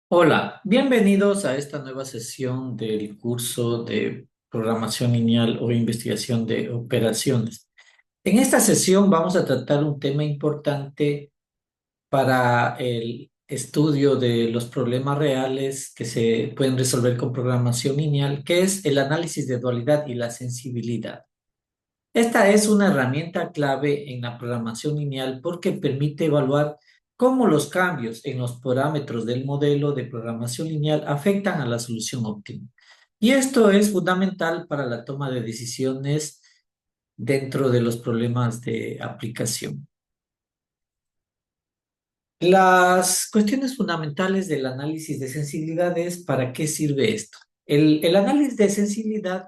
Hola, bienvenidos a esta nueva sesión del curso de programación lineal o investigación de operaciones. En esta sesión vamos a tratar un tema importante para el estudio de los problemas reales que se pueden resolver con programación lineal, que es el análisis de dualidad y la sensibilidad. Esta es una herramienta clave en la programación lineal porque permite evaluar cómo los cambios en los parámetros del modelo de programación lineal afectan a la solución óptima. Y esto es fundamental para la toma de decisiones dentro de los problemas de aplicación. Las cuestiones fundamentales del análisis de sensibilidad es ¿para qué sirve esto? El análisis de sensibilidad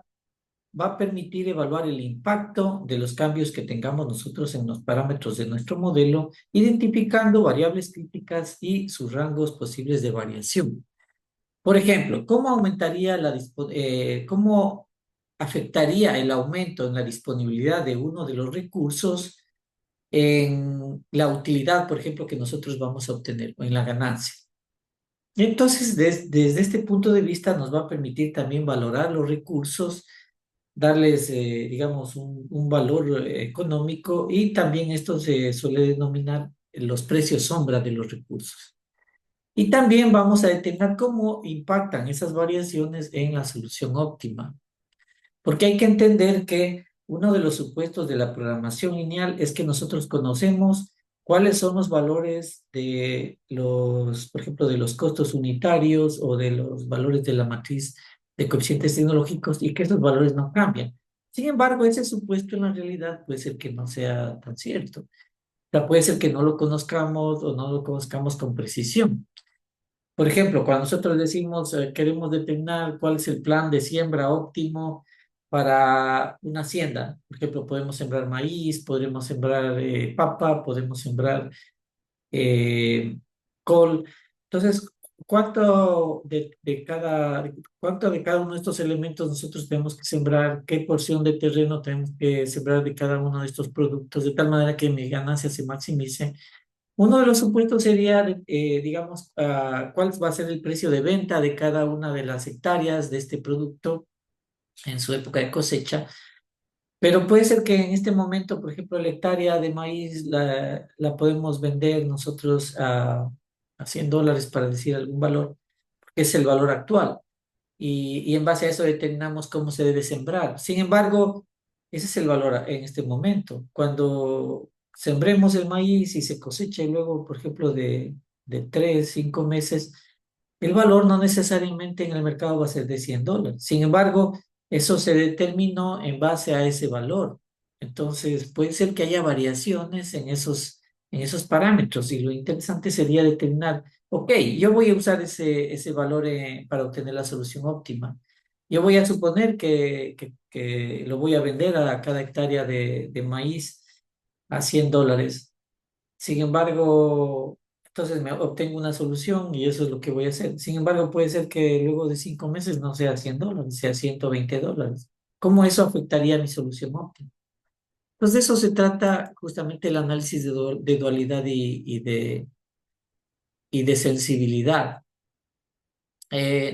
va a permitir evaluar el impacto de los cambios que tengamos nosotros en los parámetros de nuestro modelo, identificando variables críticas y sus rangos posibles de variación. Por ejemplo, cómo afectaría el aumento en la disponibilidad de uno de los recursos en la utilidad, por ejemplo, que nosotros vamos a obtener o en la ganancia? Entonces, desde este punto de vista, nos va a permitir también valorar los recursos, darles, digamos, un valor económico, y también esto se suele denominar los precios sombra de los recursos. Y también vamos a determinar cómo impactan esas variaciones en la solución óptima, porque hay que entender que uno de los supuestos de la programación lineal es que nosotros conocemos cuáles son los valores de los, por ejemplo, de los costos unitarios o de los valores de la matriz de coeficientes tecnológicos, y que esos valores no cambian. Sin embargo, ese supuesto en la realidad puede ser que no sea tan cierto. O sea, puede ser que no lo conozcamos o no lo conozcamos con precisión. Por ejemplo, cuando nosotros decimos queremos determinar cuál es el plan de siembra óptimo para una hacienda, por ejemplo, podemos sembrar maíz, podemos sembrar papa, podemos sembrar eh, col. Entonces, ¿cuánto de cada uno de estos elementos nosotros tenemos que sembrar? ¿Qué porción de terreno tenemos que sembrar de cada uno de estos productos? De tal manera que mi ganancia se maximice. Uno de los supuestos sería, digamos, cuál va a ser el precio de venta de cada una de las hectáreas de este producto en su época de cosecha. Pero puede ser que en este momento, por ejemplo, la hectárea de maíz la podemos vender nosotros a $100, para decir algún valor, que es el valor actual. Y en base a eso determinamos cómo se debe sembrar. Sin embargo, ese es el valor en este momento. Cuando sembremos el maíz y se cosecha y luego, por ejemplo, de 3, 5 meses, el valor no necesariamente en el mercado va a ser de $100. Sin embargo, eso se determinó en base a ese valor. Entonces, puede ser que haya variaciones en esos parámetros, y lo interesante sería determinar, ok, yo voy a usar ese valor para obtener la solución óptima. Yo voy a suponer que lo voy a vender a cada hectárea de maíz a $100. Sin embargo, entonces me obtengo una solución y eso es lo que voy a hacer. Sin embargo, puede ser que luego de 5 meses no sea $100, sea $120. ¿Cómo eso afectaría mi solución óptima? Pues de eso se trata justamente el análisis de dualidad y de sensibilidad.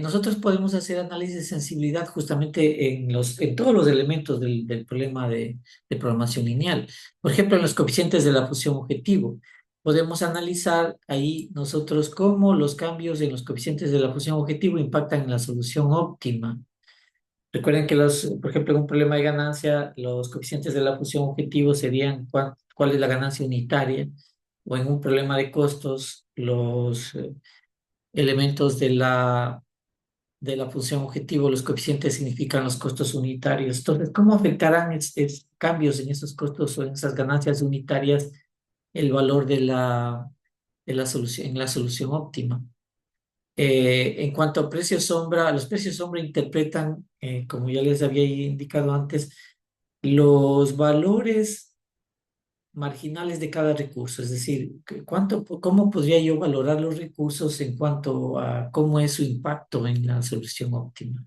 Nosotros podemos hacer análisis de sensibilidad justamente en todos los elementos del problema de programación lineal. Por ejemplo, en los coeficientes de la función objetivo. Podemos analizar ahí nosotros cómo los cambios en los coeficientes de la función objetivo impactan en la solución óptima. Recuerden que por ejemplo, en un problema de ganancia, los coeficientes de la función objetivo serían cuál es la ganancia unitaria, o en un problema de costos, los elementos de la función objetivo, los coeficientes significan los costos unitarios. Entonces, ¿cómo afectarán cambios en esos costos o en esas ganancias unitarias el valor de la solución, en la solución óptima? En cuanto a precios sombra, los precios sombra interpretan, como ya les había indicado antes, los valores marginales de cada recurso, es decir, cómo podría yo valorar los recursos en cuanto a cómo es su impacto en la solución óptima.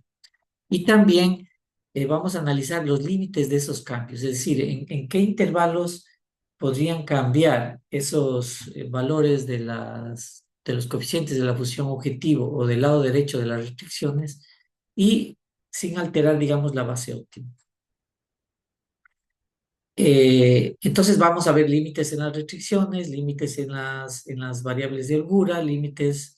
Y también vamos a analizar los límites de esos cambios, es decir, en qué intervalos podrían cambiar esos valores de los coeficientes de la función objetivo o del lado derecho de las restricciones y sin alterar, digamos, la base óptima. Entonces vamos a ver límites en las restricciones, límites en las variables de holgura, límites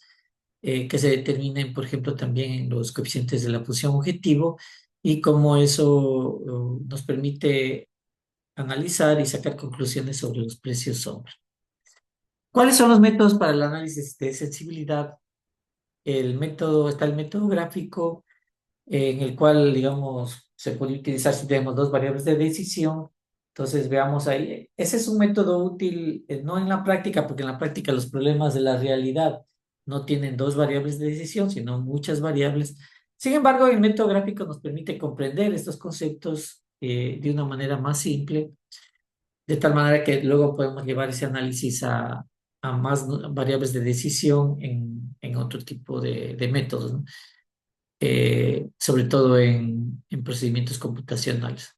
que se determinen, por ejemplo, también en los coeficientes de la función objetivo y cómo eso nos permite analizar y sacar conclusiones sobre los precios sombra. ¿Cuáles son los métodos para el análisis de sensibilidad? Está el método gráfico, en el cual, digamos, se puede utilizar si tenemos dos variables de decisión. Entonces, veamos ahí. Ese es un método útil, no en la práctica, porque en la práctica los problemas de la realidad no tienen dos variables de decisión, sino muchas variables. Sin embargo, el método gráfico nos permite comprender estos conceptos de una manera más simple, de tal manera que luego podemos llevar ese análisis a más variables de decisión en otro tipo de métodos, ¿no? Sobre todo en procedimientos computacionales.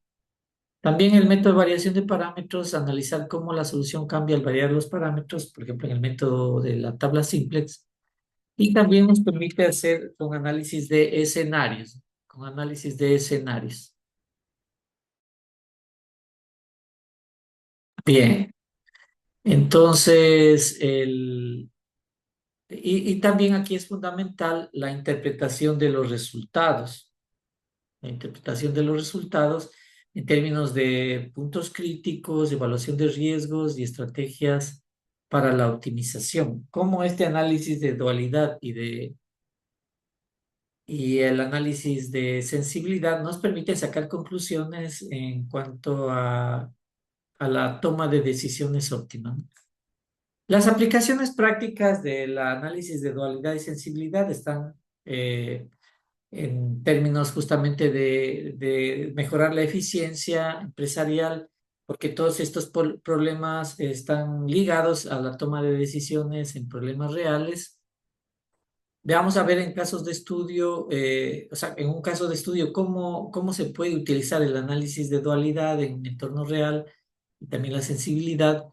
También el método de variación de parámetros, analizar cómo la solución cambia al variar los parámetros, por ejemplo, en el método de la tabla simplex. Y también nos permite hacer un análisis de escenarios, con análisis de escenarios. Bien, entonces, y también aquí es fundamental la interpretación de los resultados. La interpretación de los resultados en términos de puntos críticos, evaluación de riesgos y estrategias para la optimización. Cómo este análisis de dualidad y el análisis de sensibilidad nos permite sacar conclusiones en cuanto a la toma de decisiones óptimas. Las aplicaciones prácticas del análisis de dualidad y sensibilidad están en términos justamente de mejorar la eficiencia empresarial, porque todos estos problemas están ligados a la toma de decisiones en problemas reales. Veamos a ver en casos de estudio, o sea, en un caso de estudio, cómo se puede utilizar el análisis de dualidad en un entorno real y también la sensibilidad.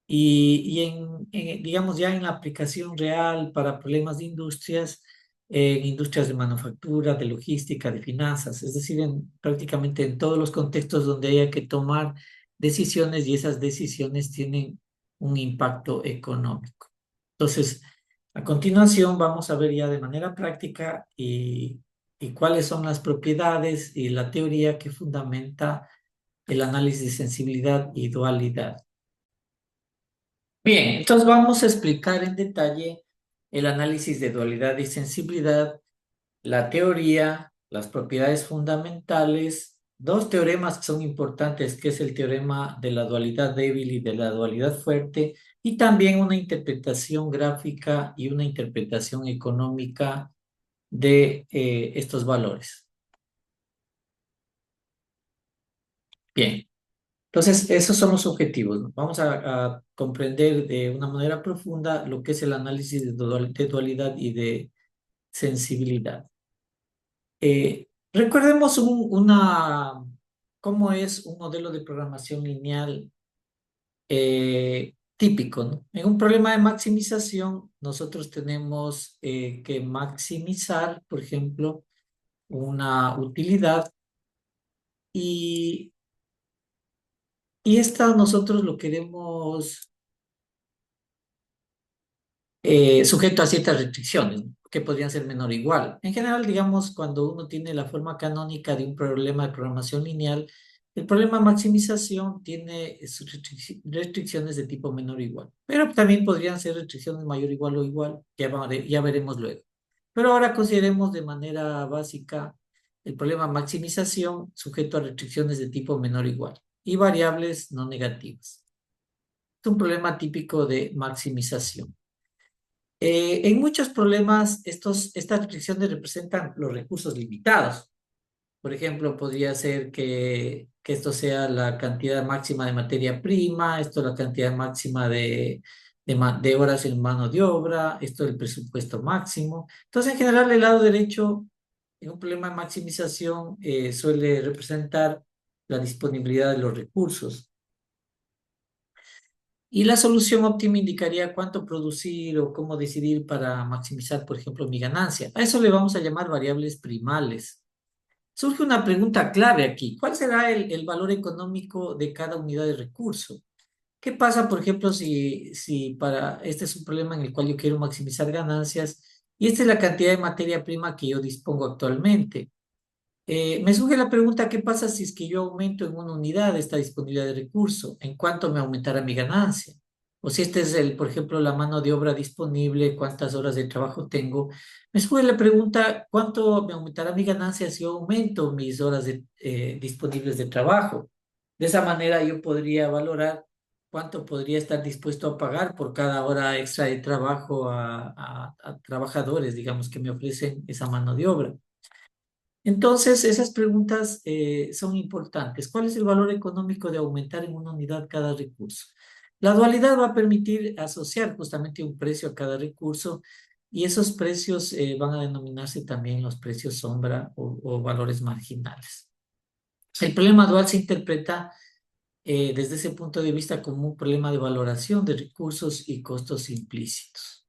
Y digamos, ya en la aplicación real para problemas de industrias, en industrias de manufactura, de logística, de finanzas, es decir, prácticamente en todos los contextos donde haya que tomar decisiones y esas decisiones tienen un impacto económico. Entonces, a continuación vamos a ver ya de manera práctica y cuáles son las propiedades y la teoría que fundamenta el análisis de sensibilidad y dualidad. Bien, entonces vamos a explicar en detalle el análisis de dualidad y sensibilidad, la teoría, las propiedades fundamentales, dos teoremas que son importantes, que es el teorema de la dualidad débil y de la dualidad fuerte, y también una interpretación gráfica y una interpretación económica de estos valores. Bien. Entonces, esos son los objetivos, ¿no? Vamos a comprender de una manera profunda lo que es el análisis de dualidad y de sensibilidad. Recordemos cómo es un modelo de programación lineal típico, ¿no? En un problema de maximización, nosotros tenemos que maximizar, por ejemplo, una utilidad y, y esta nosotros lo queremos sujeto a ciertas restricciones, ¿no? Que podrían ser menor o igual. En general, digamos, cuando uno tiene la forma canónica de un problema de programación lineal, el problema de maximización tiene sus restricciones de tipo menor o igual. Pero también podrían ser restricciones mayor, igual o igual, ya veremos luego. Pero ahora consideremos de manera básica el problema de maximización sujeto a restricciones de tipo menor o igual y variables no negativas. Es un problema típico de maximización. En muchos problemas, estas restricciones representan los recursos limitados. Por ejemplo, podría ser que esto sea la cantidad máxima de materia prima, esto la cantidad máxima de horas en mano de obra, esto el presupuesto máximo. Entonces, en general, el lado derecho en un problema de maximización suele representar la disponibilidad de los recursos. Y la solución óptima indicaría cuánto producir o cómo decidir para maximizar, por ejemplo, mi ganancia. A eso le vamos a llamar variables primales. Surge una pregunta clave aquí. ¿Cuál será el valor económico de cada unidad de recurso? ¿Qué pasa, por ejemplo, si para este es un problema en el cual yo quiero maximizar ganancias y esta es la cantidad de materia prima que yo dispongo actualmente? Me surge la pregunta, ¿qué pasa si es que yo aumento en una unidad esta disponibilidad de recurso? ¿En cuánto me aumentará mi ganancia? O si este es por ejemplo, la mano de obra disponible, ¿cuántas horas de trabajo tengo? Me surge la pregunta, ¿cuánto me aumentará mi ganancia si yo aumento mis horas disponibles de trabajo? De esa manera yo podría valorar cuánto podría estar dispuesto a pagar por cada hora extra de trabajo a trabajadores, digamos, que me ofrecen esa mano de obra. Entonces, esas preguntas son importantes. ¿Cuál es el valor económico de aumentar en una unidad cada recurso? La dualidad va a permitir asociar justamente un precio a cada recurso y esos precios van a denominarse también los precios sombra o valores marginales. El problema dual se interpreta desde ese punto de vista como un problema de valoración de recursos y costos implícitos.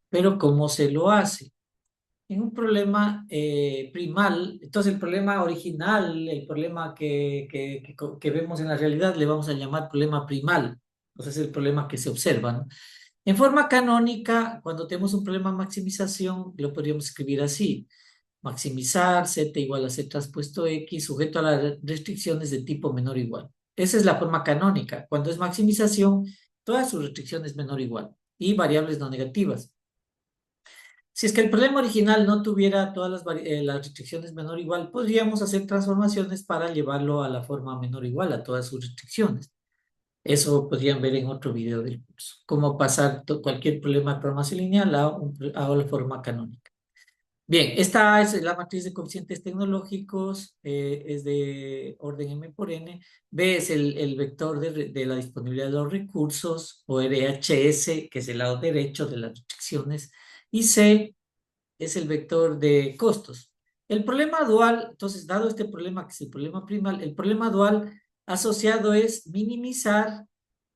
Pero ¿cómo se lo hace? En un problema primal, entonces el problema original, el problema que vemos en la realidad, le vamos a llamar problema primal, entonces es el problema que se observa, ¿no? En forma canónica, cuando tenemos un problema de maximización, lo podríamos escribir así: maximizar z igual a z transpuesto x sujeto a las restricciones de tipo menor o igual. Esa es la forma canónica. Cuando es maximización, todas sus restricciones menor o igual y variables no negativas. Si es que el problema original no tuviera todas las restricciones menor o igual, podríamos hacer transformaciones para llevarlo a la forma menor o igual a todas sus restricciones. Eso podrían ver en otro video del curso. Cómo pasar cualquier problema de programación lineal a la forma canónica. Bien, esta es la matriz de coeficientes tecnológicos, es de orden m por n. B es el vector de la disponibilidad de los recursos, o RHS, que es el lado derecho de las restricciones, y C es el vector de costos. El problema dual, entonces, dado este problema que es el problema primal, el problema dual asociado es minimizar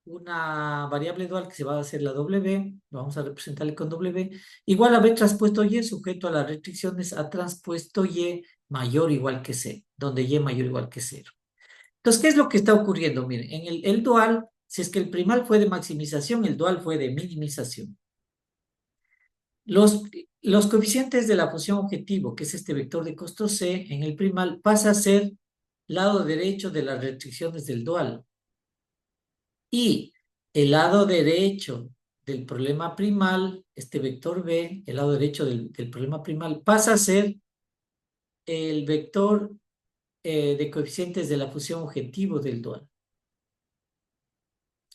una variable dual que se va a hacer la W, vamos a representarle con W, igual a B transpuesto Y sujeto a las restricciones A transpuesto Y mayor o igual que C, donde Y mayor o igual que cero. Entonces, ¿qué es lo que está ocurriendo? Miren, en el dual, si es que el primal fue de maximización, el dual fue de minimización. Los, los coeficientes de la función objetivo, que es este vector de costo C, en el primal pasa a ser lado derecho de las restricciones del dual. Y el lado derecho del problema primal, este vector B, el lado derecho del problema primal, pasa a ser el vector de coeficientes de la función objetivo del dual.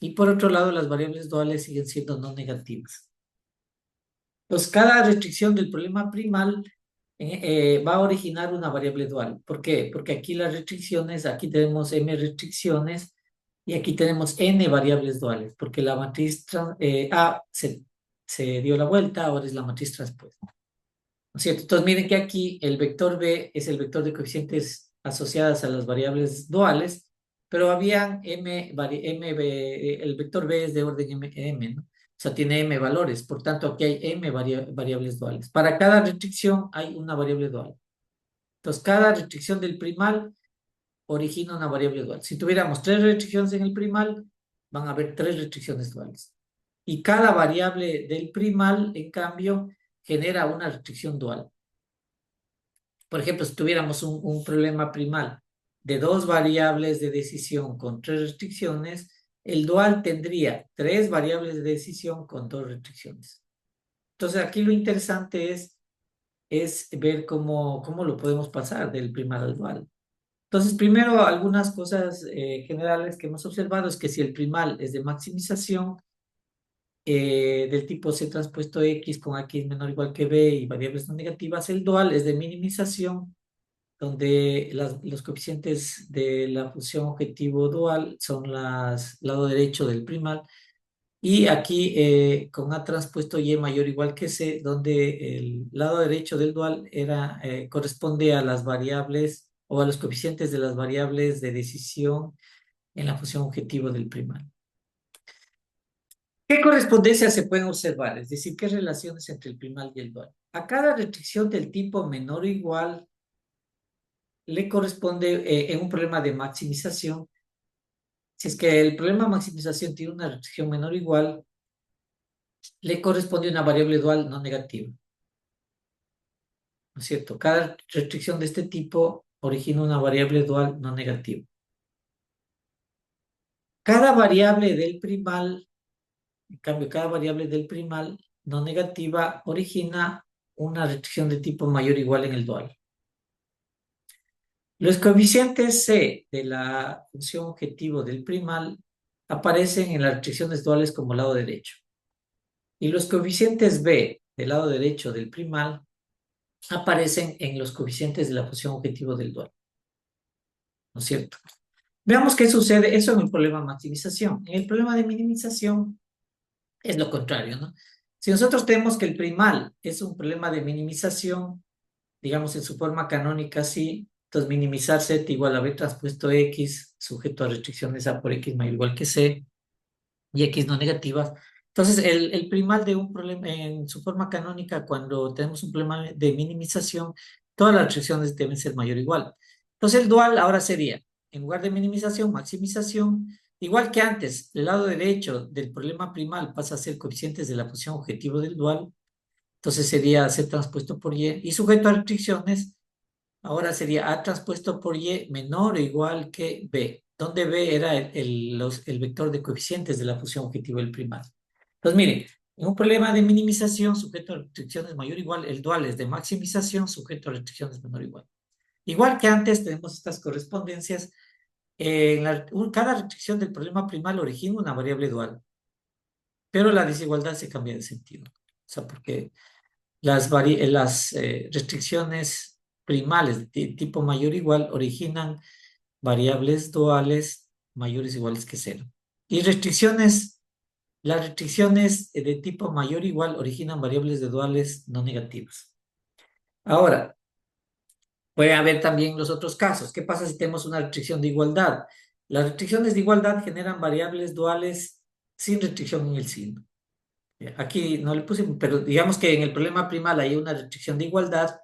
Y por otro lado, las variables duales siguen siendo no negativas. Pues cada restricción del problema primal va a originar una variable dual. ¿Por qué? Porque aquí las restricciones, aquí tenemos m restricciones y aquí tenemos n variables duales, porque la matriz A se dio la vuelta, ahora es la matriz transpuesta. ¿No es cierto? Entonces miren que aquí el vector B es el vector de coeficientes asociadas a las variables duales, pero habían el vector B es de orden m, ¿no? O sea, tiene m valores, por tanto aquí hay m variables duales. Para cada restricción hay una variable dual. Entonces, cada restricción del primal origina una variable dual. Si tuviéramos tres restricciones en el primal, van a haber tres restricciones duales. Y cada variable del primal, en cambio, genera una restricción dual. Por ejemplo, si tuviéramos un problema primal de dos variables de decisión con tres restricciones, el dual tendría tres variables de decisión con dos restricciones. Entonces, aquí lo interesante es ver cómo lo podemos pasar del primal al dual. Entonces, primero, algunas cosas generales que hemos observado es que si el primal es de maximización, del tipo C transpuesto X con X menor o igual que B y variables no negativas, el dual es de minimización, donde los coeficientes de la función objetivo dual son lado derecho del primal, y aquí con A transpuesto Y mayor o igual que C, donde el lado derecho del dual corresponde a las variables o a los coeficientes de las variables de decisión en la función objetivo del primal. ¿Qué correspondencias se pueden observar? Es decir, ¿qué relaciones entre el primal y el dual? A cada restricción del tipo menor o igual le corresponde en un problema de maximización. Si es que el problema de maximización tiene una restricción menor o igual, le corresponde una variable dual no negativa, ¿no es cierto? Cada restricción de este tipo origina una variable dual no negativa. Cada variable del primal, en cambio, cada variable del primal no negativa origina una restricción de tipo mayor o igual en el dual. Los coeficientes C de la función objetivo del primal aparecen en las restricciones duales como lado derecho. Y los coeficientes B del lado derecho del primal aparecen en los coeficientes de la función objetivo del dual, ¿no es cierto? Veamos qué sucede, eso en el problema de maximización. En el problema de minimización es lo contrario, ¿no? Si nosotros tenemos que el primal es un problema de minimización, digamos en su forma canónica así, entonces minimizar Z igual a B transpuesto X, sujeto a restricciones A por X mayor o igual que C, y X no negativas. Entonces, el primal de un problema, en su forma canónica, cuando tenemos un problema de minimización, todas las restricciones deben ser mayor o igual. Entonces, el dual ahora sería, en lugar de minimización, maximización, igual que antes, el lado derecho del problema primal pasa a ser coeficientes de la función objetivo del dual, entonces sería C transpuesto por Y, y sujeto a restricciones, ahora sería A transpuesto por Y menor o igual que B, donde B era el vector de coeficientes de la función objetivo del primal. Entonces, miren, en un problema de minimización sujeto a restricciones mayor o igual, el dual es de maximización sujeto a restricciones menor o igual. Igual que antes tenemos estas correspondencias, cada restricción del problema primal origina una variable dual, pero la desigualdad se cambia de sentido. O sea, porque las restricciones primales de tipo mayor o igual originan variables duales mayores o iguales que cero. Y las restricciones de tipo mayor o igual originan variables de duales no negativas. Ahora, puede haber también los otros casos. ¿Qué pasa si tenemos una restricción de igualdad? Las restricciones de igualdad generan variables duales sin restricción en el signo. Aquí no le puse, pero digamos que en el problema primal hay una restricción de igualdad.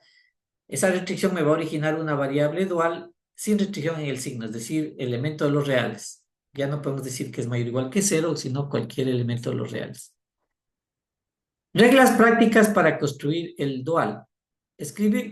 Esa restricción me va a originar una variable dual sin restricción en el signo, es decir, elemento de los reales. Ya no podemos decir que es mayor o igual que cero, sino cualquier elemento de los reales. Reglas prácticas para construir el dual.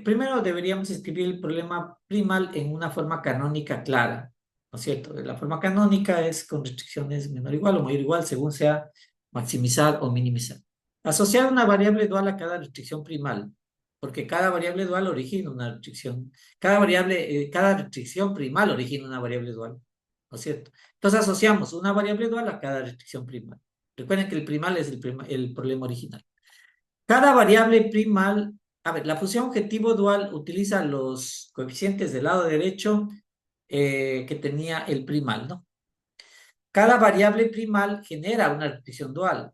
Primero deberíamos escribir el problema primal en una forma canónica clara, ¿no es cierto? La forma canónica es con restricciones menor o igual o mayor o igual, según sea maximizar o minimizar. Asociar una variable dual a cada restricción primal, porque cada variable dual origina una restricción. Cada restricción primal origina una variable dual, ¿no es cierto? Entonces asociamos una variable dual a cada restricción primal. Recuerden que el primal es el problema original. Cada variable primal, a ver, la función objetivo dual utiliza los coeficientes del lado derecho que tenía el primal, ¿no? Cada variable primal genera una restricción dual,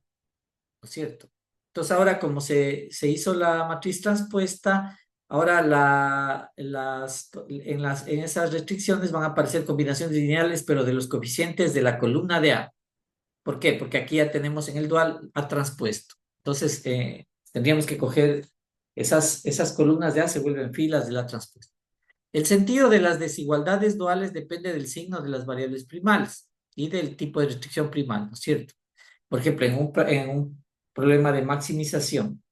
¿no es cierto? Entonces ahora como se hizo la matriz transpuesta, ahora en esas restricciones van a aparecer combinaciones lineales, pero de los coeficientes de la columna de A. ¿Por qué? Porque aquí ya tenemos en el dual A transpuesto. Entonces, tendríamos que coger esas columnas de A se vuelven filas de la transpuesta. El sentido de las desigualdades duales depende del signo de las variables primales y del tipo de restricción primal, ¿no es cierto? Por ejemplo, en un problema de maximización,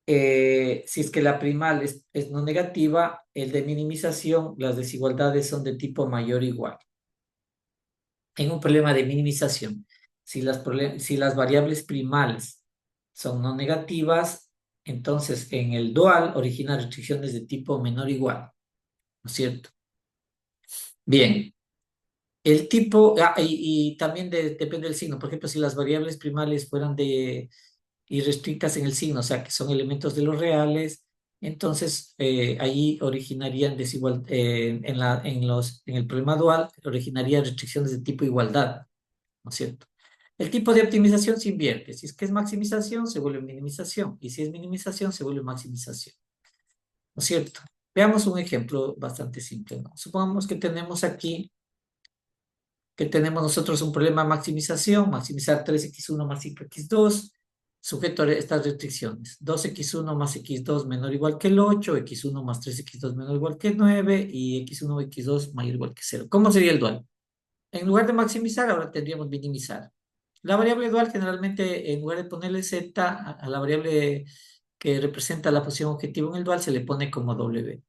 si es que la primal es no negativa, el de minimización, las desigualdades son de tipo mayor o igual. En un problema de minimización, si las variables primales son no negativas, entonces en el dual origina restricciones de tipo menor o igual, ¿no es cierto? Bien, el tipo, y también depende del signo. Por ejemplo, si las variables primales fueran irrestrictas en el signo, o sea, que son elementos de los reales, entonces ahí originarían en el problema dual, originaría restricciones de tipo igualdad, ¿no es cierto? El tipo de optimización se invierte. Si es que es maximización, se vuelve minimización. Y si es minimización, se vuelve maximización. ¿No es cierto? Veamos un ejemplo bastante simple, ¿no? Supongamos que tenemos aquí que tenemos nosotros un problema de maximización, maximizar 3x1 más 5x2, sujeto a estas restricciones. 2x1 más x2 menor o igual que el 8, x1 más 3x2 menor o igual que el 9 y x1 o x2 mayor o igual que 0. ¿Cómo sería el dual? En lugar de maximizar, ahora tendríamos minimizar. La variable dual generalmente, en lugar de ponerle z a la variable que representa la función objetivo en el dual, se le pone como w.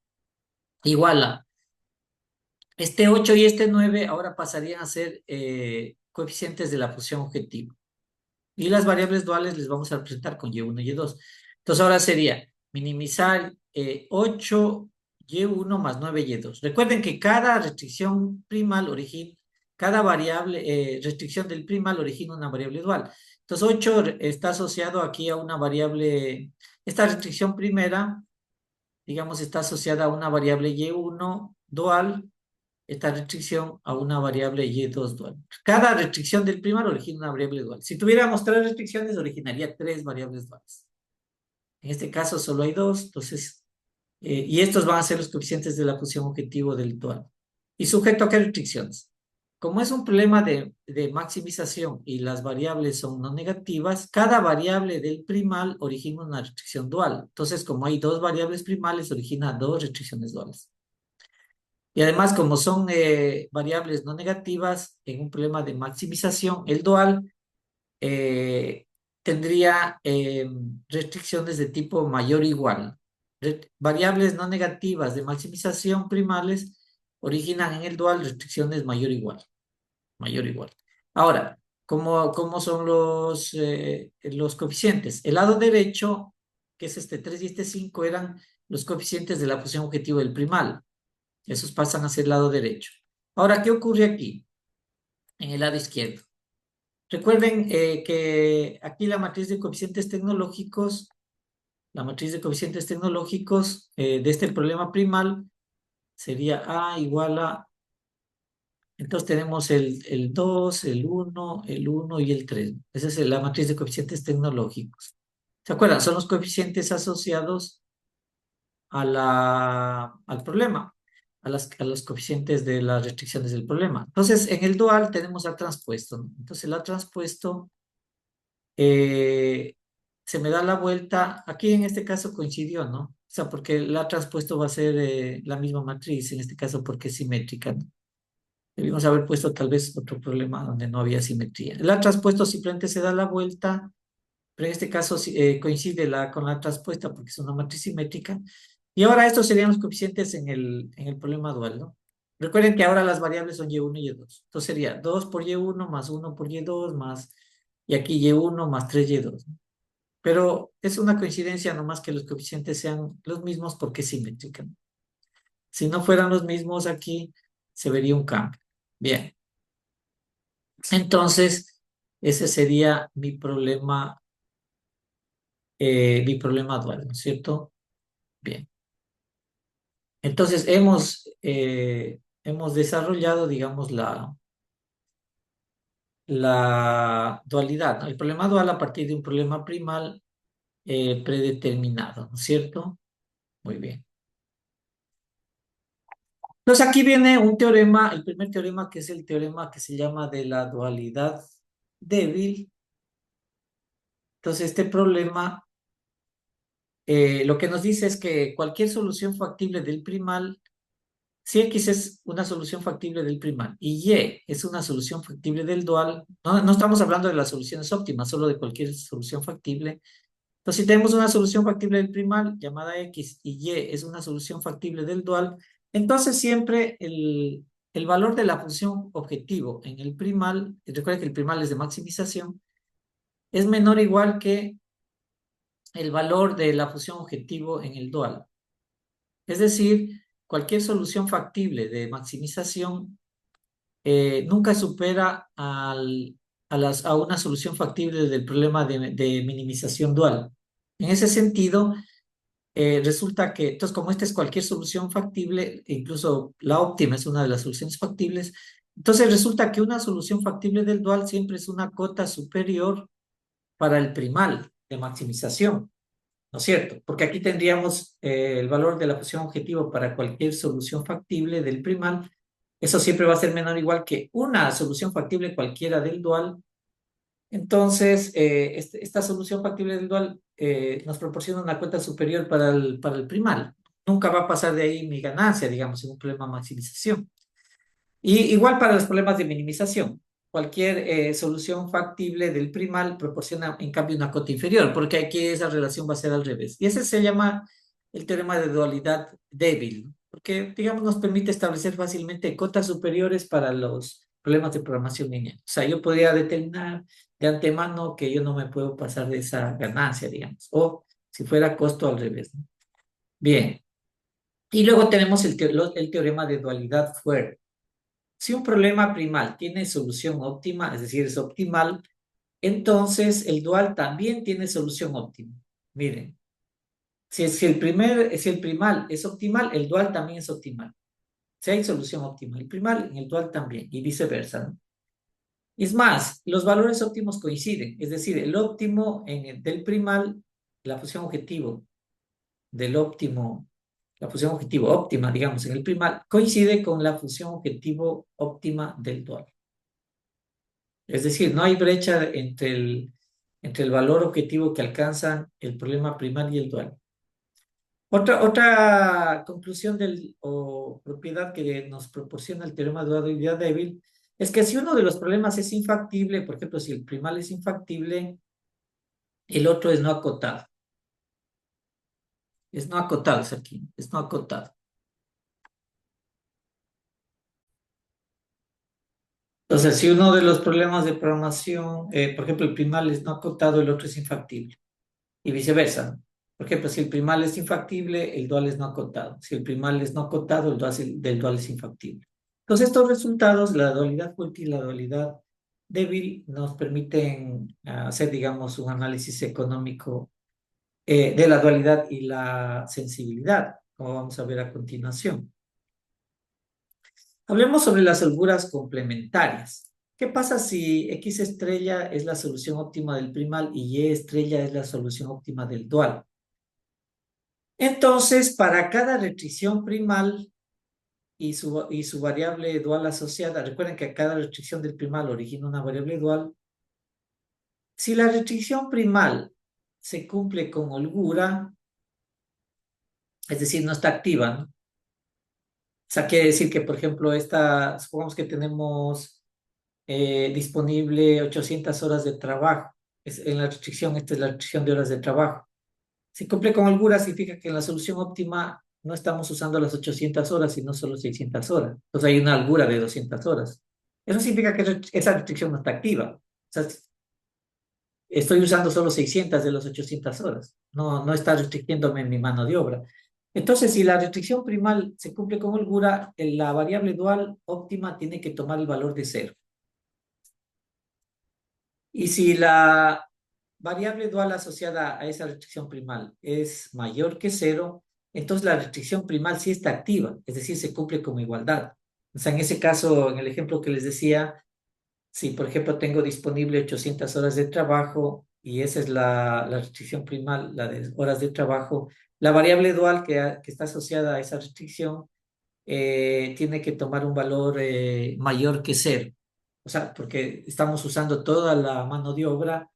Igual a este 8 y este 9 ahora pasarían a ser coeficientes de la función objetivo. Y las variables duales les vamos a representar con y1 y y2. Entonces ahora sería minimizar 8 y1 más 9 y2. Recuerden que cada restricción primal origina, cada variable, restricción del primal origina una variable dual. Entonces 8 está asociado aquí a una variable, esta restricción primera, digamos, está asociada a una variable y1 dual, esta restricción a una variable y2 dual. Cada restricción del primal origina una variable dual. Si tuviéramos tres restricciones, originaría tres variables duales. En este caso solo hay dos, entonces, y estos van a ser los coeficientes de la función objetivo del dual. ¿Y sujeto a qué restricciones? Como es un problema de maximización y las variables son no negativas, cada variable del primal origina una restricción dual. Entonces, como hay dos variables primales, origina dos restricciones duales. Y además, como son variables no negativas, en un problema de maximización, el dual tendría restricciones de tipo mayor o igual. Variables no negativas de maximización primales originan en el dual restricciones mayor o igual. Mayor o igual. Ahora, ¿cómo son los coeficientes? El lado derecho, que es este 3 y este 5, eran los coeficientes de la función objetivo del primal. Esos pasan a ser lado derecho. Ahora, ¿qué ocurre aquí? En el lado izquierdo. Recuerden que aquí la matriz de coeficientes tecnológicos, de este problema primal sería A igual a, entonces tenemos el 2, el 1, el 1 y el 3. Esa es la matriz de coeficientes tecnológicos. ¿Se acuerdan? Son los coeficientes asociados al problema, a los coeficientes de las restricciones del problema. Entonces, en el dual tenemos al transpuesto, ¿no? Entonces, el transpuesto eh, se me da la vuelta, aquí en este caso coincidió, ¿no? O sea, porque el transpuesto va a ser la misma matriz, en este caso porque es simétrica, ¿no? Debimos haber puesto tal vez otro problema donde no había simetría. El transpuesto simplemente se da la vuelta, pero en este caso coincide con la transpuesta porque es una matriz simétrica. Y ahora estos serían los coeficientes en el problema dual, ¿no? Recuerden que ahora las variables son y1 y y2. Entonces sería 2 por y1 más 1 por y2 más, y aquí y1 más 3y2, ¿no? Pero es una coincidencia nomás que los coeficientes sean los mismos porque es simétrica, ¿no? Si no fueran los mismos aquí, se vería un cambio. Bien, entonces ese sería mi problema dual, ¿no es cierto? Bien. Entonces hemos desarrollado, digamos, la dualidad, ¿no? El problema dual a partir de un problema primal predeterminado, ¿no es cierto? Muy bien. Entonces aquí viene un teorema, el primer teorema que es el teorema que se llama de la dualidad débil. Entonces este problema lo que nos dice es que cualquier solución factible del primal, si X es una solución factible del primal y Y es una solución factible del dual, no estamos hablando de las soluciones óptimas, solo de cualquier solución factible. Entonces, si tenemos una solución factible del primal llamada X y Y es una solución factible del dual, entonces siempre el valor de la función objetivo en el primal, y recuerden que el primal es de maximización, es menor o igual que el valor de la función objetivo en el dual. Es decir, cualquier solución factible de maximización nunca supera a una solución factible del problema de minimización dual. En ese sentido, resulta que, entonces, como esta es cualquier solución factible, incluso la óptima es una de las soluciones factibles, entonces resulta que una solución factible del dual siempre es una cota superior para el primal de maximización, ¿no es cierto? Porque aquí tendríamos el valor de la función objetivo para cualquier solución factible del primal Eso siempre va a ser menor o igual que una solución factible cualquiera del dual. Entonces, esta solución factible del dual nos proporciona una cuenta superior para el primal. Nunca va a pasar de ahí mi ganancia, digamos, en un problema de maximización. Y igual para los problemas de minimización. Cualquier solución factible del primal proporciona, en cambio, una cota inferior, porque aquí esa relación va a ser al revés. Y ese se llama el teorema de dualidad débil, ¿no? Porque, digamos, nos permite establecer fácilmente cotas superiores para los problemas de programación lineal. O sea, yo podría determinar de antemano que yo no me puedo pasar de esa ganancia, digamos, o si fuera costo al revés, ¿no? Bien. Y luego tenemos el teorema de dualidad fuerte. Si un problema primal tiene solución óptima, es decir, es optimal, entonces el dual también tiene solución óptima. Miren, si el primal es optimal, el dual también es optimal. Si hay solución óptima, el primal en el dual también, y viceversa, ¿no? Es más, los valores óptimos coinciden, es decir, el óptimo del primal, la función objetivo del óptimo, la función objetivo óptima, digamos, en el primal, coincide con la función objetivo óptima del dual. Es decir, no hay brecha entre el valor objetivo que alcanzan el problema primal y el dual. Otra conclusión o propiedad que nos proporciona el teorema de dualidad débil es que si uno de los problemas es infactible, por ejemplo, si el primal es infactible, el otro es no acotado. Es no acotado, es aquí, es no acotado. Entonces, si uno de los problemas de programación, por ejemplo, el primal es no acotado, el otro es infactible. Y viceversa, ¿no? Por ejemplo, si el primal es infactible, el dual es no acotado. Si el primal es no acotado, del dual es infactible. Entonces, estos resultados, la dualidad fuerte y la dualidad débil, nos permiten hacer, digamos, un análisis económico de la dualidad y la sensibilidad, como vamos a ver a continuación. Hablemos sobre las holguras complementarias. ¿Qué pasa si X estrella es la solución óptima del primal y Y estrella es la solución óptima del dual? Entonces, para cada restricción primal y su variable dual asociada, recuerden que cada restricción del primal origina una variable dual. Si la restricción primal se cumple con holgura, es decir, no está activa, ¿no? O sea, quiere decir que, por ejemplo, supongamos que tenemos disponible 800 horas de trabajo. En la restricción, esta es la restricción de horas de trabajo. Si cumple con holgura, significa que en la solución óptima no estamos usando las 800 horas, sino solo 600 horas. Entonces hay una holgura de 200 horas. Eso significa que esa restricción no está activa. O sea, estoy usando solo 600 de las 800 horas. No, no está restringiéndome en mi mano de obra. Entonces, si la restricción primal se cumple con holgura, la variable dual óptima tiene que tomar el valor de cero. Y si la variable dual asociada a esa restricción primal es mayor que cero, entonces la restricción primal sí está activa, es decir, se cumple como igualdad. O sea, en ese caso, en el ejemplo que les decía, si por ejemplo tengo disponible 800 horas de trabajo y esa es la restricción primal, la de horas de trabajo, la variable dual que está asociada a esa restricción tiene que tomar un valor mayor que cero. O sea, porque estamos usando toda la mano de obra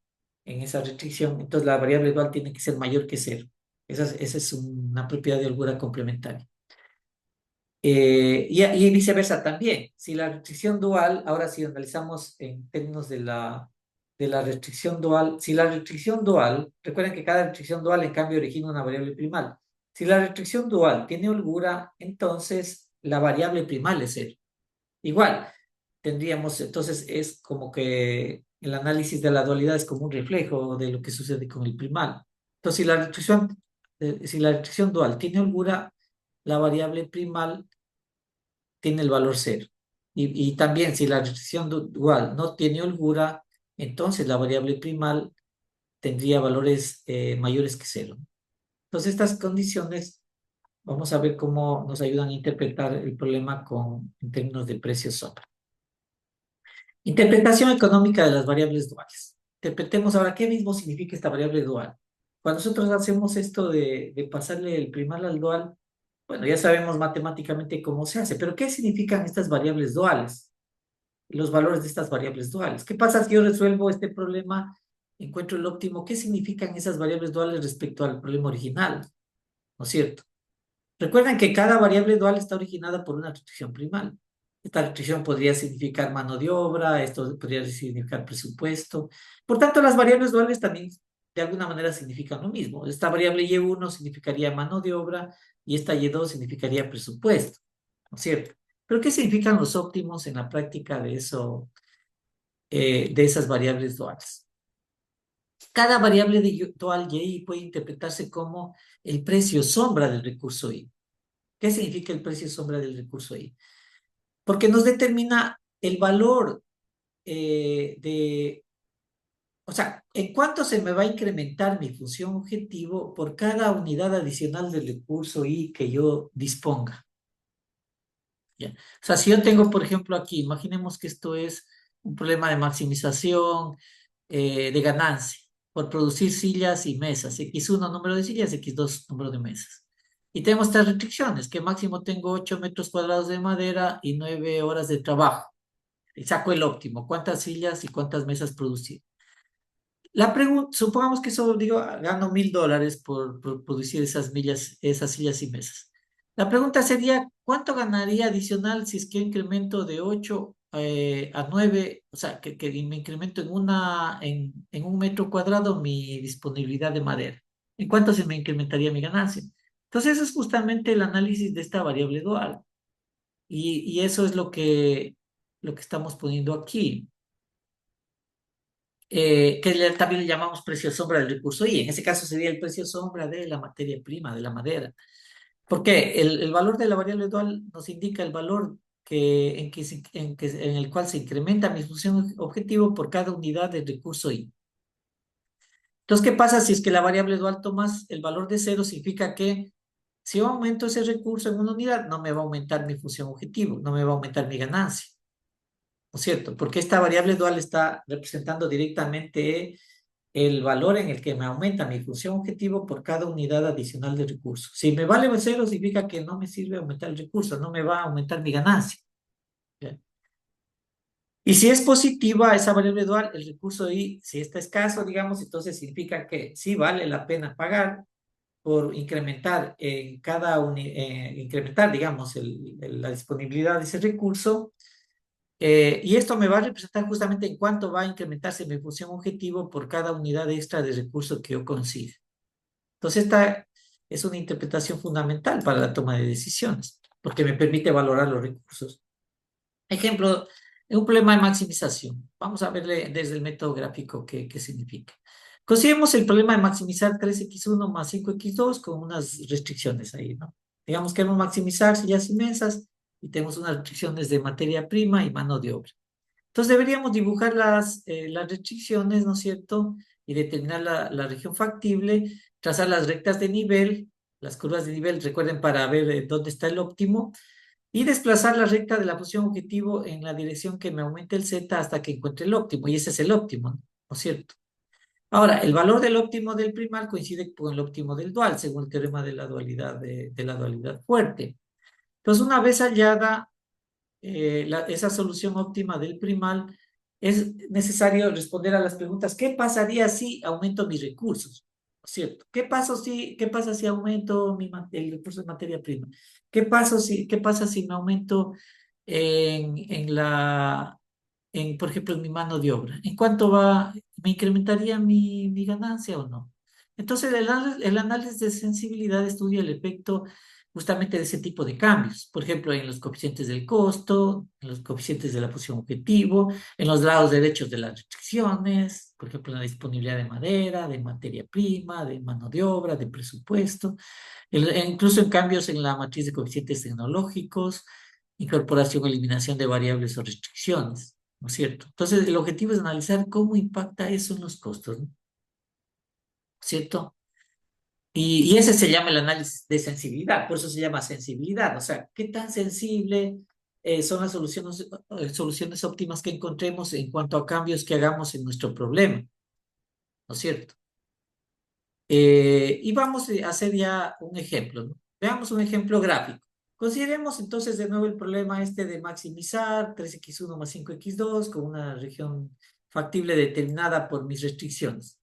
en esa restricción, entonces la variable dual tiene que ser mayor que cero. Esa es una propiedad de holgura complementaria. Y viceversa también. Si la restricción dual, ahora si analizamos en términos de la restricción dual, si la restricción dual, recuerden que cada restricción dual en cambio origina una variable primal. Si la restricción dual tiene holgura, entonces la variable primal es cero. Igual, tendríamos, entonces es como que el análisis de la dualidad es como un reflejo de lo que sucede con el primal. Entonces, si la restricción dual tiene holgura, la variable primal tiene el valor cero. Y también si la restricción dual no tiene holgura, entonces la variable primal tendría valores mayores que cero. Entonces, estas condiciones, vamos a ver cómo nos ayudan a interpretar el problema en términos de precios sombra. Interpretación económica de las variables duales. Interpretemos ahora qué mismo significa esta variable dual. Cuando nosotros hacemos esto de pasarle el primal al dual, Bueno, ya sabemos matemáticamente cómo se hace, pero ¿qué significan estas variables duales? Los valores de estas variables duales. ¿Qué pasa si yo resuelvo este problema, encuentro el óptimo? ¿Qué significan esas variables duales respecto al problema original? ¿No es cierto? Recuerden que cada variable dual está originada por una restricción primal. Esta restricción podría significar mano de obra, esto podría significar presupuesto. Por tanto, las variables duales también de alguna manera significan lo mismo. Esta variable Y1 significaría mano de obra y esta Y2 significaría presupuesto, ¿no es cierto? Pero ¿qué significan los óptimos en la práctica de eso, de esas variables duales? Cada variable dual Y puede interpretarse como el precio sombra del recurso Y. ¿Qué significa el precio sombra del recurso Y? Porque nos determina el valor o sea, en cuánto se me va a incrementar mi función objetivo por cada unidad adicional del recurso Y que yo disponga. ¿Ya? O sea, si yo tengo, por ejemplo, aquí, imaginemos que esto es un problema de maximización de ganancia por producir sillas y mesas. X1 número de sillas, X2 número de mesas. Y tenemos estas restricciones, que máximo tengo 8 metros cuadrados de madera y 9 horas de trabajo. Y saco el óptimo, cuántas sillas y cuántas mesas producir. La pregunta, supongamos que eso, digo, gano $1,000 por producir esas sillas y mesas. La pregunta sería, ¿cuánto ganaría adicional si es que incremento de 8 a 9, o sea, que me incremento en 1 metro cuadrado mi disponibilidad de madera? ¿En cuánto se me incrementaría mi ganancia? Entonces, eso es justamente el análisis de esta variable dual. Y eso es lo que estamos poniendo aquí, también le llamamos precio sombra del recurso Y. En ese caso sería el precio sombra de la materia prima, de la madera. Porque el valor de la variable dual nos indica el valor en el cual se incrementa mi función objetivo por cada unidad del recurso Y. Entonces, ¿qué pasa si es que la variable dual tomas el valor de cero? Significa que si yo aumento ese recurso en una unidad, no me va a aumentar mi función objetivo, no me va a aumentar mi ganancia, ¿no es cierto? Porque esta variable dual está representando directamente el valor en el que me aumenta mi función objetivo por cada unidad adicional de recursos. Si me vale cero, significa que no me sirve aumentar el recurso, no me va a aumentar mi ganancia. ¿Ya? Y si es positiva esa variable dual, el recurso Y, si está escaso, digamos, entonces significa que sí vale la pena pagar por incrementar incrementar, digamos, la disponibilidad de ese recurso. Y esto me va a representar justamente en cuánto va a incrementarse mi función objetivo por cada unidad extra de recurso que yo consiga. Entonces, esta es una interpretación fundamental para la toma de decisiones, porque me permite valorar los recursos. Ejemplo, en un problema de maximización. Vamos a verle desde el método gráfico qué significa. Consideremos el problema de maximizar 3x1 más 5x2 con unas restricciones ahí, ¿no? Digamos que queremos maximizar sillas inmensas y tenemos unas restricciones de materia prima y mano de obra. Entonces deberíamos dibujar las restricciones, ¿no es cierto? Y determinar la región factible, trazar las rectas de nivel, las curvas de nivel, recuerden, para ver dónde está el óptimo, y desplazar la recta de la función objetivo en la dirección que me aumente el z hasta que encuentre el óptimo, y ese es el óptimo, ¿no es cierto? Ahora, el valor del óptimo del primal coincide con el óptimo del dual, según el teorema de la dualidad fuerte. Entonces, una vez hallada esa solución óptima del primal, es necesario responder a las preguntas: ¿qué pasaría si aumento mis recursos? ¿No es cierto? ¿Qué pasa si aumento el recurso de materia prima? ¿Qué pasa si me aumento por ejemplo, en mi mano de obra? ¿En cuánto me incrementaría mi ganancia o no? Entonces, el análisis de sensibilidad estudia el efecto justamente de ese tipo de cambios. Por ejemplo, en los coeficientes del costo, en los coeficientes de la función objetivo, en los grados derechos de las restricciones, por ejemplo, en la disponibilidad de madera, de materia prima, de mano de obra, de presupuesto, incluso en cambios en la matriz de coeficientes tecnológicos, incorporación o eliminación de variables o restricciones, ¿no es cierto? Entonces, el objetivo es analizar cómo impacta eso en los costos, ¿no? ¿Cierto? Y ese se llama el análisis de sensibilidad, por eso se llama sensibilidad. O sea, qué tan sensible son las soluciones óptimas que encontremos en cuanto a cambios que hagamos en nuestro problema, ¿no es cierto? Y vamos a hacer ya un ejemplo, ¿no? Veamos un ejemplo gráfico. Consideremos entonces de nuevo el problema este de maximizar 3x1 más 5x2 con una región factible determinada por mis restricciones.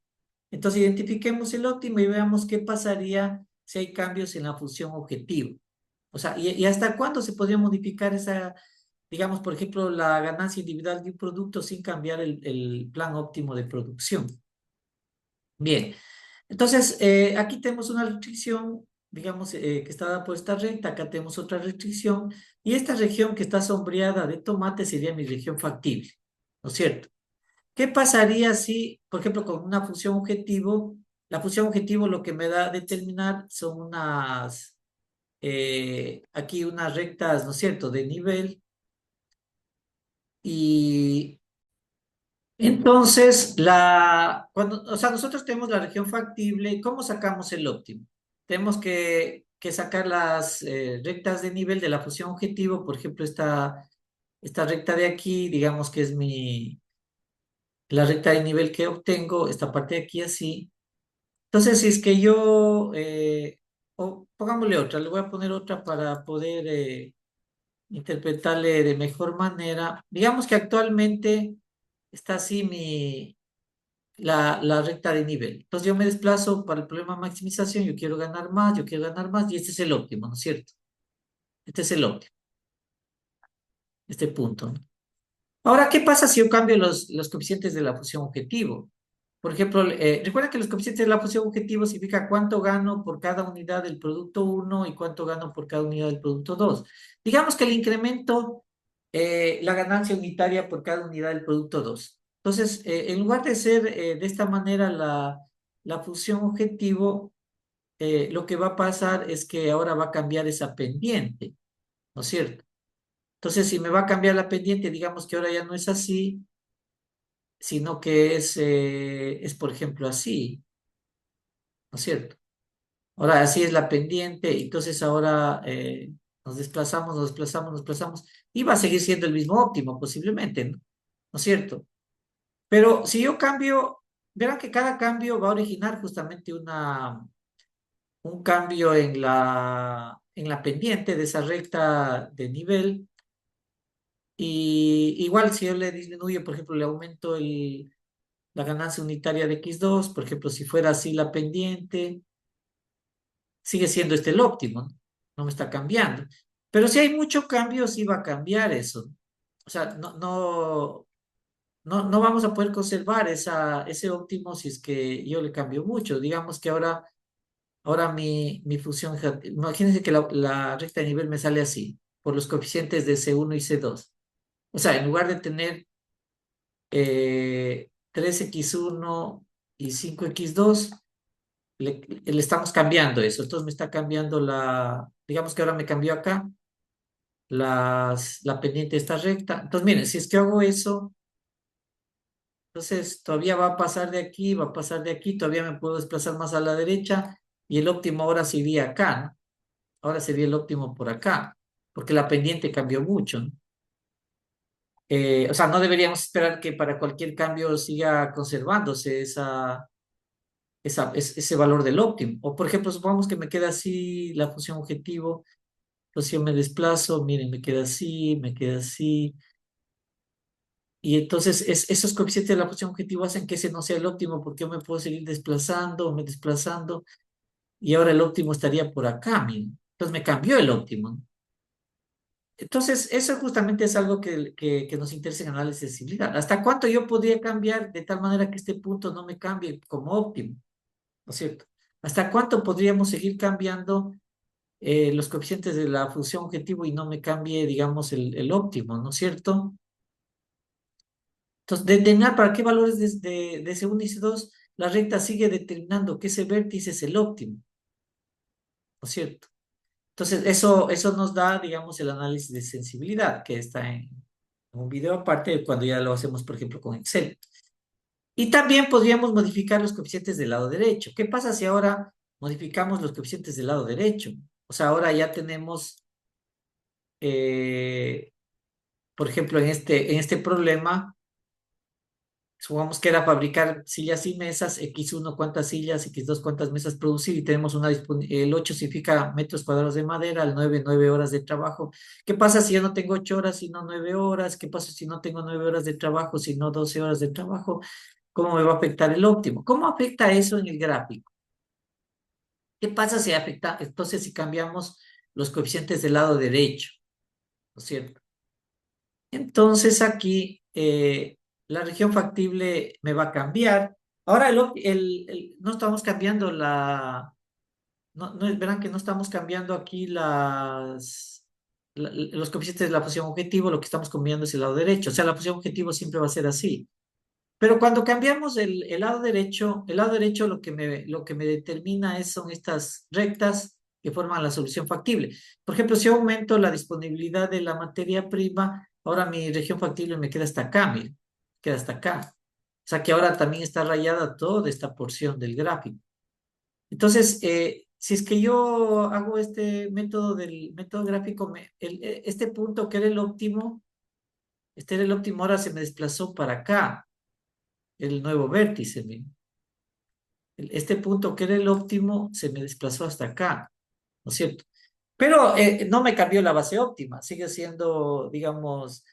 Entonces identifiquemos el óptimo y veamos qué pasaría si hay cambios en la función objetivo. O sea, y hasta cuándo se podría modificar esa, digamos, por ejemplo, la ganancia individual de un producto sin cambiar el plan óptimo de producción. Bien, entonces aquí tenemos una restricción, digamos, que está dada por esta recta, acá tenemos otra restricción, y esta región que está sombreada de tomate sería mi región factible, ¿no es cierto? ¿Qué pasaría si, por ejemplo, con una función objetivo, la función objetivo lo que me da a determinar son unas, aquí unas rectas, ¿no es cierto?, de nivel, y entonces, cuando, o sea, nosotros tenemos la región factible, ¿cómo sacamos el óptimo? Tenemos que sacar las rectas de nivel de la función objetivo, por ejemplo, esta recta de aquí, digamos que es la recta de nivel que obtengo, esta parte de aquí así. Entonces, si es que yo, o pongámosle otra, le voy a poner otra para poder interpretarle de mejor manera. Digamos que actualmente está así la recta de nivel. Entonces yo me desplazo para el problema de maximización, yo quiero ganar más, yo quiero ganar más, y este es el óptimo, ¿no es cierto? Este es el óptimo, este punto, ¿no? Ahora, ¿qué pasa si yo cambio los coeficientes de la función objetivo? Por ejemplo, recuerda que los coeficientes de la función objetivo significa cuánto gano por cada unidad del producto uno y cuánto gano por cada unidad del producto 2. Digamos que le incremento la ganancia unitaria por cada unidad del producto 2. Entonces, en lugar de ser de esta manera la función objetivo, lo que va a pasar es que ahora va a cambiar esa pendiente, ¿no es cierto? Entonces, si me va a cambiar la pendiente, digamos que ahora ya no es así, sino que es por ejemplo, así, ¿no es cierto? Ahora así es la pendiente, entonces ahora nos desplazamos, nos desplazamos, nos desplazamos, y va a seguir siendo el mismo óptimo, posiblemente, ¿no? ¿No es cierto? Pero si yo cambio, verán que cada cambio va a originar justamente un cambio en la pendiente de esa recta de nivel, y igual si yo le disminuyo, por ejemplo, le aumento la ganancia unitaria de x2, por ejemplo, si fuera así la pendiente, sigue siendo este el óptimo, ¿no? No me está cambiando. Pero si hay mucho cambio, sí va a cambiar eso. O sea, no vamos a poder conservar ese óptimo si es que yo le cambio mucho. Digamos que ahora mi función, imagínense que la recta de nivel me sale así, por los coeficientes de C1 y C2. O sea, en lugar de tener 3x1 y 5x2, le estamos cambiando eso. Entonces me está cambiando digamos que ahora me cambió acá la pendiente de esta recta. Entonces, miren, si es que hago eso, entonces todavía va a pasar de aquí, va a pasar de aquí, todavía me puedo desplazar más a la derecha, y el óptimo ahora sería acá, ¿no? Ahora sería el óptimo por acá, porque la pendiente cambió mucho, ¿no? O sea, no deberíamos esperar que para cualquier cambio siga conservándose ese valor del óptimo. O por ejemplo, supongamos que me queda así la función objetivo. Entonces yo me desplazo, miren, me queda así, me queda así. Y entonces esos coeficientes de la función objetivo hacen que ese no sea el óptimo, porque yo me puedo seguir desplazando, me desplazando, y ahora el óptimo estaría por acá, miren. Entonces me cambió el óptimo, ¿no? Entonces, eso justamente es algo que nos interesa en análisis de sensibilidad. ¿Hasta cuánto yo podría cambiar de tal manera que este punto no me cambie como óptimo? ¿No es cierto? ¿Hasta cuánto podríamos seguir cambiando los coeficientes de la función objetivo y no me cambie, digamos, el óptimo? ¿No es cierto? Entonces, determinar para qué valores de ese 1 y ese 2 la recta sigue determinando que ese vértice es el óptimo, ¿no es cierto? Entonces, eso nos da, digamos, el análisis de sensibilidad, que está en un video aparte cuando ya lo hacemos, por ejemplo, con Excel. Y también podríamos modificar los coeficientes del lado derecho. ¿Qué pasa si ahora modificamos los coeficientes del lado derecho? O sea, ahora ya tenemos, eh, por ejemplo, en este problema, supongamos que era fabricar sillas y mesas, X1 cuántas sillas, X2 cuántas mesas producir, y tenemos el 8 significa metros cuadrados de madera, el 9 9 horas de trabajo. ¿Qué pasa si yo no tengo 8 horas, sino 9 horas? ¿Qué pasa si no tengo 9 horas de trabajo, sino 12 horas de trabajo? ¿Cómo me va a afectar el óptimo? ¿Cómo afecta eso en el gráfico? ¿Qué pasa si afecta, entonces si cambiamos los coeficientes del lado derecho, ¿no es cierto? Entonces aquí la región factible me va a cambiar. Ahora no estamos cambiando verán que no estamos cambiando aquí los coeficientes de la función objetivo, lo que estamos cambiando es el lado derecho. O sea, la función objetivo siempre va a ser así. Pero cuando cambiamos el lado derecho lo que me determina son estas rectas que forman la solución factible. Por ejemplo, si aumento la disponibilidad de la materia prima, ahora mi región factible me queda hasta acá, mira, queda hasta acá. O sea que ahora también está rayada toda esta porción del gráfico. Entonces, si es que yo hago este método del método gráfico, este punto que era el óptimo, este era el óptimo, ahora se me desplazó para acá el nuevo vértice. Mira. Este punto que era el óptimo se me desplazó hasta acá, ¿no es cierto? Pero no me cambió la base óptima, sigue siendo, digamos,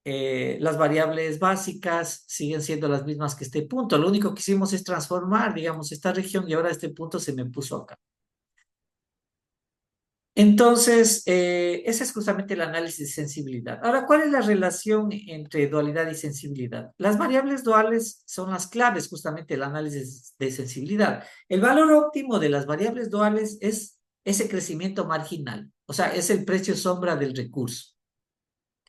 las variables básicas siguen siendo las mismas que este punto. Lo único que hicimos es transformar, digamos, esta región y ahora este punto se me puso acá. Entonces, ese es justamente el análisis de sensibilidad. Ahora, ¿cuál es la relación entre dualidad y sensibilidad? Las variables duales son las claves justamente del análisis de sensibilidad. El valor óptimo de las variables duales es ese crecimiento marginal, o sea, es el precio sombra del recurso.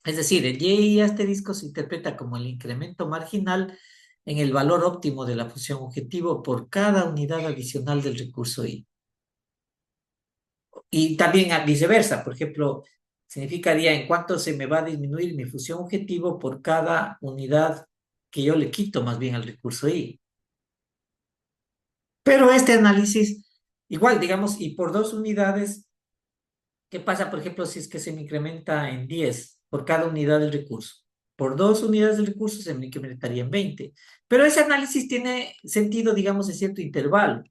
Es decir, el Y asterisco se interpreta como el incremento marginal en el valor óptimo de la función objetivo por cada unidad adicional del recurso Y. Y también viceversa, por ejemplo, significaría en cuánto se me va a disminuir mi función objetivo por cada unidad que yo le quito más bien al recurso Y. Pero este análisis, igual, digamos, y por 2 unidades, ¿qué pasa, por ejemplo, si es que se me incrementa en 10 por cada unidad del recurso? Por 2 unidades del recurso se me incrementaría en 20. Pero ese análisis tiene sentido, digamos, en cierto intervalo.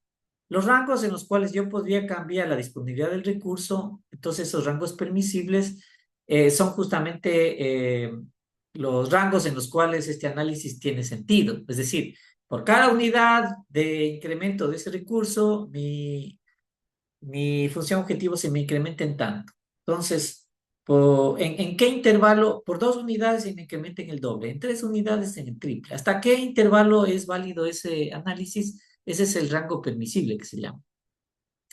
Los rangos en los cuales yo podría cambiar la disponibilidad del recurso, entonces esos rangos permisibles son justamente los rangos en los cuales este análisis tiene sentido. Es decir, por cada unidad de incremento de ese recurso, mi función objetivo se me incrementa en tanto. Entonces, ¿en qué intervalo? Por 2 unidades se me incrementa en el doble, en 3 unidades en el triple. ¿Hasta qué intervalo es válido ese análisis? Ese es el rango permisible que se llama.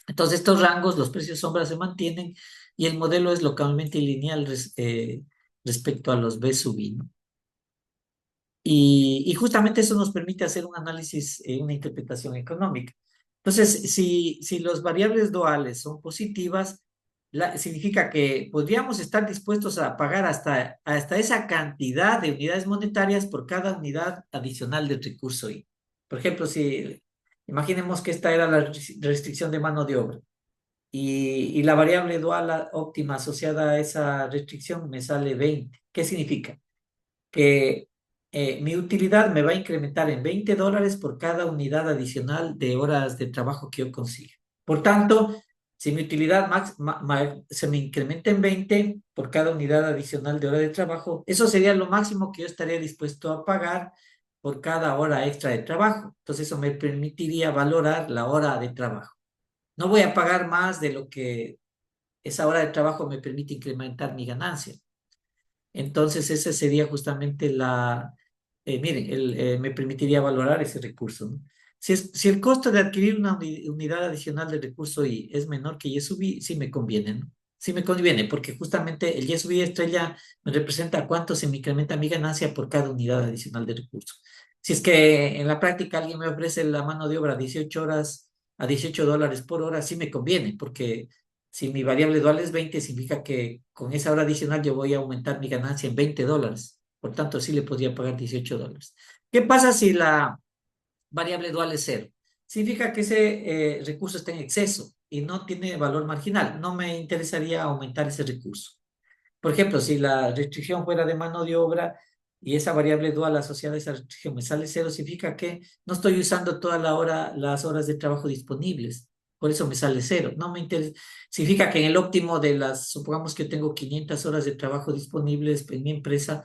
Entonces, estos rangos, los precios sombra se mantienen y el modelo es localmente lineal respecto a los B sub I, ¿no? Y justamente eso nos permite hacer un análisis, una interpretación económica. Entonces, si las variables duales son positivas, significa que podríamos estar dispuestos a pagar hasta esa cantidad de unidades monetarias por cada unidad adicional del recurso I. Por ejemplo, si imaginemos que esta era la restricción de mano de obra y la variable dual óptima asociada a esa restricción me sale 20. ¿Qué significa? Que mi utilidad me va a incrementar en $20 por cada unidad adicional de horas de trabajo que yo consiga. Por tanto, si mi utilidad se me incrementa en 20 por cada unidad adicional de hora de trabajo, eso sería lo máximo que yo estaría dispuesto a pagar por cada hora extra de trabajo. Entonces, eso me permitiría valorar la hora de trabajo. No voy a pagar más de lo que esa hora de trabajo me permite incrementar mi ganancia. Entonces, esa sería justamente miren, me permitiría valorar ese recurso, ¿no? Si el costo de adquirir una unidad adicional de recurso Y es menor que Y sub I, sí me conviene, ¿no? Sí me conviene, porque justamente el Y sub I estrella me representa cuánto se me incrementa mi ganancia por cada unidad adicional de recurso. Si es que en la práctica alguien me ofrece la mano de obra 18 horas a $18 por hora, sí me conviene, porque si mi variable dual es 20, significa que con esa hora adicional yo voy a aumentar mi ganancia en $20. Por tanto, sí le podría pagar $18. ¿Qué pasa si la variable dual es 0? Significa que ese recurso está en exceso y no tiene valor marginal. No me interesaría aumentar ese recurso. Por ejemplo, si la restricción fuera de mano de obra, y esa variable dual asociada a esa restricción me sale cero, significa que no estoy usando toda la hora, las horas de trabajo disponibles. Por eso me sale cero. No me interesa. Significa que en el óptimo de las, supongamos que tengo 500 horas de trabajo disponibles en mi empresa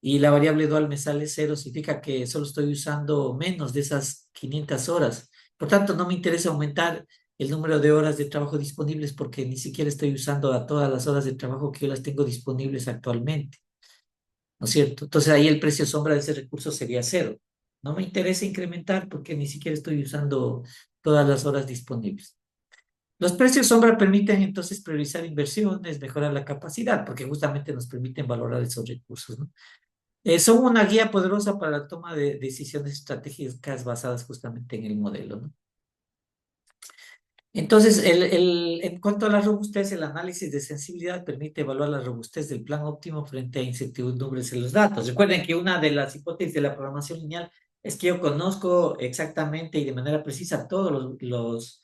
y la variable dual me sale cero, significa que solo estoy usando menos de esas 500 horas. Por tanto, no me interesa aumentar el número de horas de trabajo disponibles porque ni siquiera estoy usando a todas las horas de trabajo que yo las tengo disponibles actualmente. ¿No es cierto? Entonces ahí el precio sombra de ese recurso sería cero. No me interesa incrementar porque ni siquiera estoy usando todas las horas disponibles. Los precios sombra permiten entonces priorizar inversiones, mejorar la capacidad, porque justamente nos permiten valorar esos recursos, ¿no? Son una guía poderosa para la toma de decisiones estratégicas basadas justamente en el modelo, ¿no? Entonces, en cuanto a la robustez, el análisis de sensibilidad permite evaluar la robustez del plan óptimo frente a incertidumbres en los datos. Recuerden que una de las hipótesis de la programación lineal es que yo conozco exactamente y de manera precisa todos los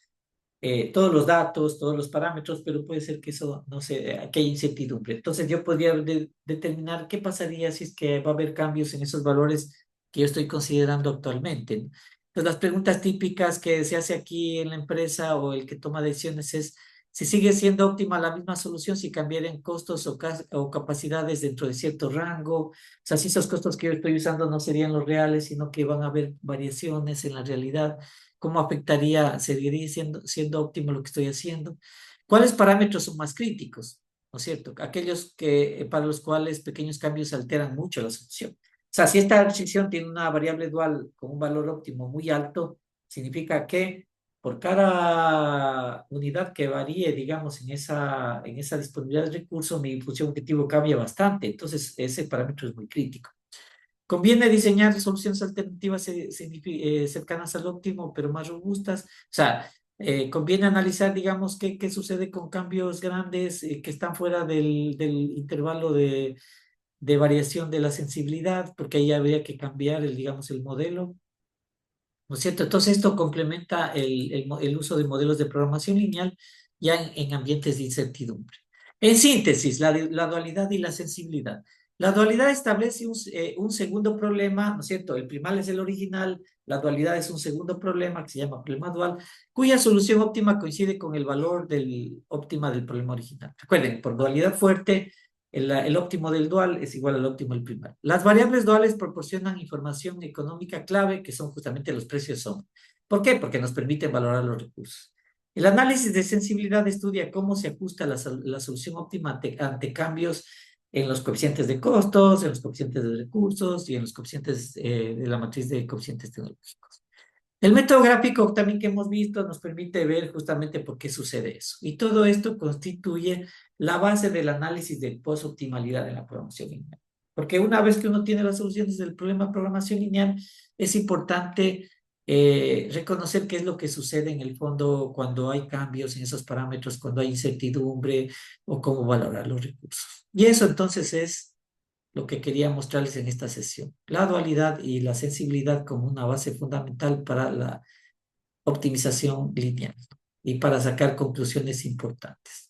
datos, todos los parámetros, pero puede ser que eso, no sé, que hay incertidumbre. Entonces, yo podría determinar qué pasaría si es que va a haber cambios en esos valores que yo estoy considerando actualmente, ¿no? Entonces, las preguntas típicas que se hace aquí en la empresa o el que toma decisiones es si sigue siendo óptima la misma solución, si cambiaran costos o capacidades dentro de cierto rango. O sea, si esos costos que yo estoy usando no serían los reales, sino que van a haber variaciones en la realidad. ¿Cómo afectaría, seguiría siendo óptimo lo que estoy haciendo? ¿Cuáles parámetros son más críticos? ¿No es cierto? Aquellos para los cuales pequeños cambios alteran mucho la solución. O sea, si esta restricción tiene una variable dual con un valor óptimo muy alto, significa que por cada unidad que varíe, digamos, en esa disponibilidad de recursos, mi función objetivo cambia bastante. Entonces, ese parámetro es muy crítico. Conviene diseñar soluciones alternativas cercanas al óptimo, pero más robustas. O sea, conviene analizar, digamos, qué sucede con cambios grandes que están fuera del intervalo de variación de la sensibilidad, porque ahí habría que cambiar digamos, el modelo. ¿No es cierto? Entonces esto complementa el uso de modelos de programación lineal ya en ambientes de incertidumbre. En síntesis, la dualidad y la sensibilidad. La dualidad establece un segundo problema, ¿no es cierto? El primal es el original, la dualidad es un segundo problema que se llama problema dual, cuya solución óptima coincide con el valor óptima del problema original. Recuerden, por dualidad fuerte, el óptimo del dual es igual al óptimo del primal. Las variables duales proporcionan información económica clave que son justamente los precios son. ¿Por qué? Porque nos permiten valorar los recursos. El análisis de sensibilidad estudia cómo se ajusta la solución óptima ante cambios en los coeficientes de costos, en los coeficientes de recursos y en los coeficientes de la matriz de coeficientes tecnológicos. El método gráfico también que hemos visto nos permite ver justamente por qué sucede eso. Y todo esto constituye la base del análisis de post-optimalidad en la programación lineal. Porque una vez que uno tiene las soluciones del problema de programación lineal, es importante reconocer qué es lo que sucede en el fondo cuando hay cambios en esos parámetros, cuando hay incertidumbre o cómo valorar los recursos. Y eso entonces es lo que quería mostrarles en esta sesión. La dualidad y la sensibilidad como una base fundamental para la optimización lineal y para sacar conclusiones importantes.